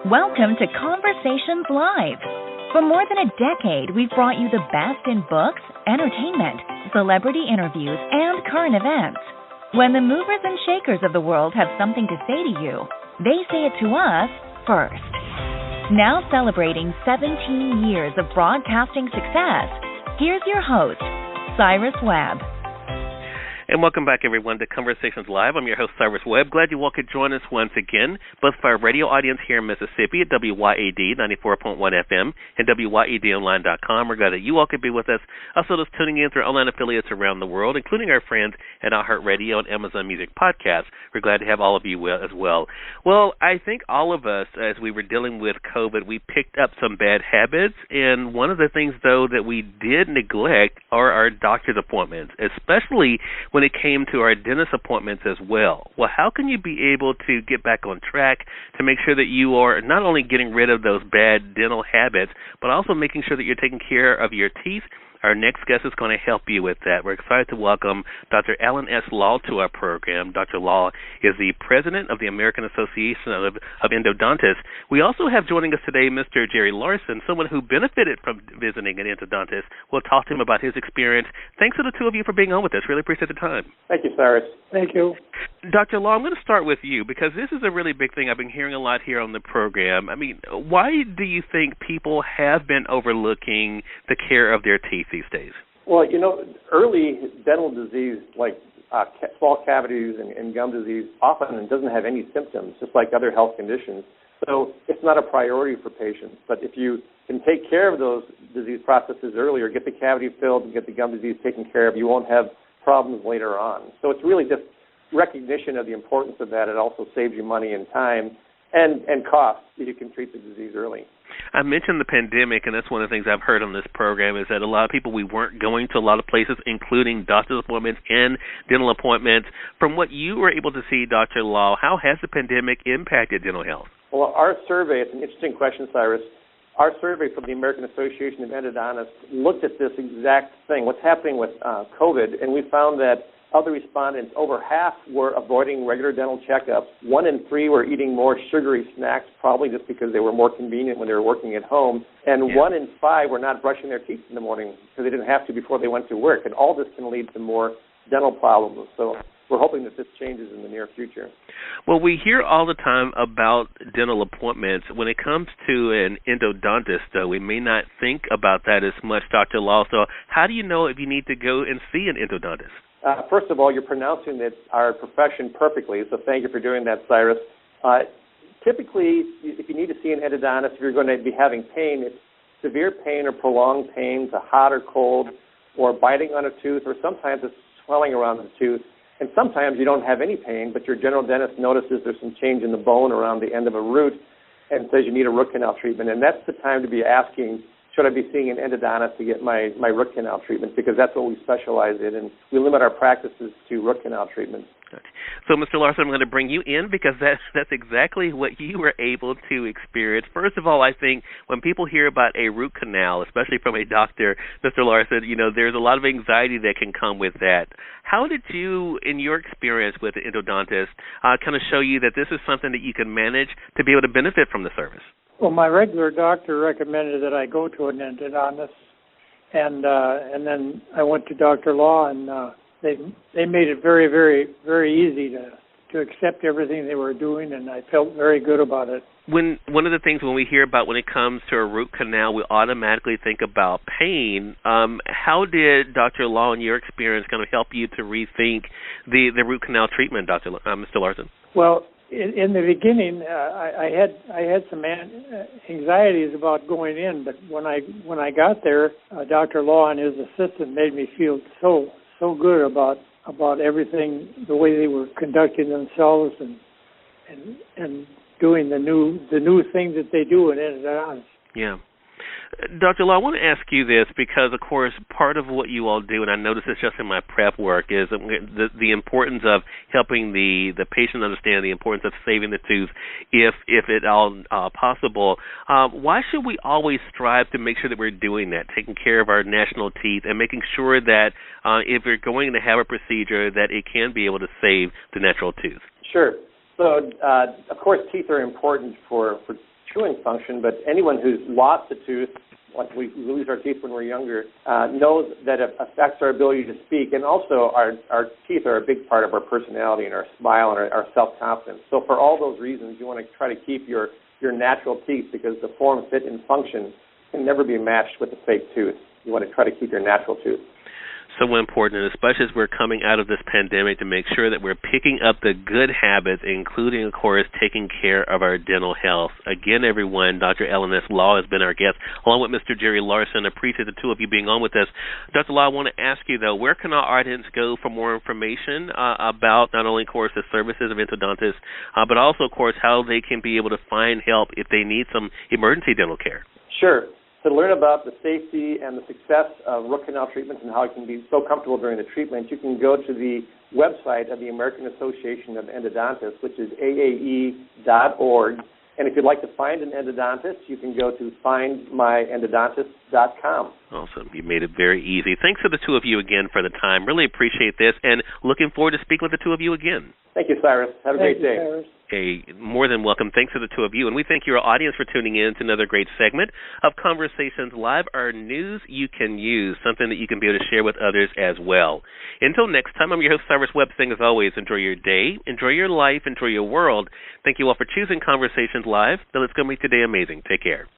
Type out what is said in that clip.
Welcome to Conversations Live. For more than a decade, we've brought you the best in books, entertainment, celebrity interviews, and current events. When the movers and shakers of the world have something to say to you, they say it to us first. Now celebrating 17 years of broadcasting success, here's your host, Cyrus Webb. And welcome back, everyone, to Conversations Live. I'm your host, Cyrus Webb. Glad you all could join us once again, both for our radio audience here in Mississippi at WYAD 94.1 FM and WYADonline.com. We're glad that you all could be with us. Also, those tuning in through online affiliates around the world, including our friends at iHeartRadio and Amazon Music Podcasts. We're glad to have all of you as well. Well, I think all of us, as we were dealing with COVID, we picked up some bad habits. And one of the things, though, that we did neglect are our doctor's appointments, especially when it came to our dentist appointments as well. Well, how can you be able to get back on track to make sure that you are not only getting rid of those bad dental habits, but also making sure that you're taking care of your teeth? Our next guest is going to help you with that. We're excited to welcome Dr. Alan S. Law to our program. Dr. Law is the president of the American Association of Endodontists. We also have joining us today Mr. Jerry Larson, someone who benefited from visiting an endodontist. We'll talk to him about his experience. Thanks to the two of you for being on with us. Really appreciate the time. Thank you, Cyrus. Thank you. Dr. Law, I'm going to start with you because this is a really big thing. I've been hearing a lot here on the program. I mean, why do you think people have been overlooking the care of their teeth these days? Well, early dental disease like small cavities and gum disease often doesn't have any symptoms, just like other health conditions. So it's not a priority for patients. But if you can take care of those disease processes earlier, get the cavity filled and get the gum disease taken care of, you won't have problems later on. So it's really just recognition of the importance of that. It also saves you money and time and cost if you can treat the disease early. I mentioned the pandemic, and that's one of the things I've heard on this program is that a lot of people, we weren't going to a lot of places, including doctor's appointments and dental appointments. From what you were able to see, Dr. Law, how has the pandemic impacted dental health? Well, our survey, it's an interesting question, Cyrus. Our survey from the American Association of Endodontists looked at this exact thing, what's happening with COVID, and we found that of the respondents, over half were avoiding regular dental checkups. 1 in 3 were eating more sugary snacks, probably just because they were more convenient when they were working at home. And 1 in 5 were not brushing their teeth in the morning because they didn't have to before they went to work. And all this can lead to more dental problems. So we're hoping that this changes in the near future. Well, we hear all the time about dental appointments. When it comes to an endodontist, though, we may not think about that as much, Dr. Law. So how do you know if you need to go and see an endodontist? First of all, you're pronouncing our profession perfectly, so thank you for doing that, Cyrus. Typically, if you need to see an endodontist, if you're going to be having pain, it's severe pain or prolonged pain, to hot or cold, or biting on a tooth, or sometimes it's swelling around the tooth. And sometimes you don't have any pain, but your general dentist notices there's some change in the bone around the end of a root and says you need a root canal treatment. And that's the time to be asking, should I be seeing an endodontist to get my root canal treatment, because that's what we specialize in, and we limit our practices to root canal treatment. So, Mr. Larson, I'm going to bring you in because that's exactly what you were able to experience. First of all, I think when people hear about a root canal, especially from a doctor, Mr. Larson, there's a lot of anxiety that can come with that. How did you, in your experience with the endodontist, kind of show you that this is something that you can manage to be able to benefit from the service? Well, my regular doctor recommended that I go to an endodontist, and then I went to Dr. Law, and they made it very, very, very easy to accept everything they were doing, and I felt very good about it. One of the things when we hear about when it comes to a root canal, we automatically think about pain. How did Dr. Law, in your experience, kind of help you to rethink the root canal treatment, Mr. Larson? Well, in the beginning, I had some anxieties about going in, but when I got there, Dr. Law and his assistant made me feel so good about everything, the way they were conducting themselves and doing the new things that they do in endodontics. Yeah. Dr. Law, I want to ask you this because, of course, part of what you all do, and I notice this just in my prep work, is the importance of helping the patient understand the importance of saving the tooth if at all possible. Why should we always strive to make sure that we're doing that, taking care of our national teeth and making sure that if we're going to have a procedure that it can be able to save the natural tooth? Sure. So, of course, teeth are important for chewing function, but anyone who's lost a tooth, like we lose our teeth when we're younger, knows that it affects our ability to speak, and also our teeth are a big part of our personality and our smile and our self-confidence. So for all those reasons, you want to try to keep your natural teeth, because the form, fit, and function can never be matched with a fake tooth. You want to try to keep your natural tooth. So important, and especially as we're coming out of this pandemic, to make sure that we're picking up the good habits, including, of course, taking care of our dental health. Again, everyone, Dr. Ellen S. Law has been our guest, along with Mr. Jerry Larson. I appreciate the two of you being on with us. Dr. Law, I want to ask you, though, where can our audience go for more information about not only, of course, the services of endodontists, but also, of course, how they can be able to find help if they need some emergency dental care? Sure. To learn about the safety and the success of root canal treatments and how it can be so comfortable during the treatment, you can go to the website of the American Association of Endodontists, which is AAE.org. And if you'd like to find an endodontist, you can go to findmyendodontist.com. Awesome. You made it very easy. Thanks to the two of you again for the time. Really appreciate this, and looking forward to speaking with the two of you again. Thank you, Cyrus. Have a great day. Cyrus. Okay, more than welcome. Thanks to the two of you. And we thank your audience for tuning in to another great segment of Conversations Live, our news you can use, something that you can be able to share with others as well. Until next time, I'm your host, Cyrus Webb, saying as always, enjoy your day, enjoy your life, enjoy your world. Thank you all for choosing Conversations Live. Now let's go make today amazing. Take care.